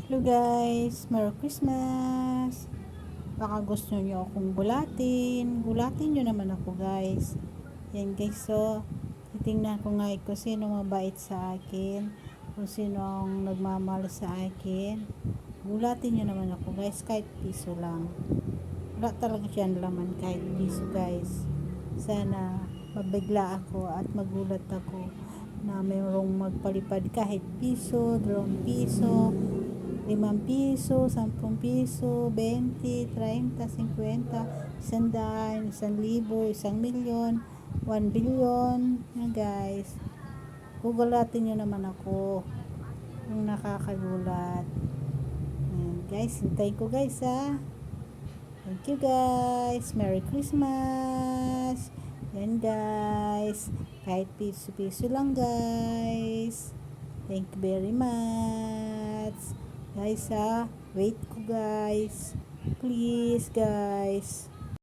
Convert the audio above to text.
Hello guys, Merry Christmas! Baka gusto nyo akong gulatin. Gulatin nyo naman ako guys. Yan guys, so titingnan ko nga kung sino mabait sa akin. Kung sino ang nagmamahal sa akin. Gulatin nyo naman ako guys, kahit piso lang. Wala talaga siyan laman kahit piso guys. Sana mabigla ako at magulat ako na mayroong magpalipad kahit piso, 2 piso, 5 piso, 10 piso, 20, 30, 50, 100, 1,000, 1,000,000, 1 billion na guys. Gugulatin nyo naman ako yung nakakagulat. Ayan, guys, hintayin ko guys ha. Thank you guys. Merry Christmas. Yan guys. Kahit piso-piso lang guys. Thank you very much. Guys ha. Wait ko guys. Please guys.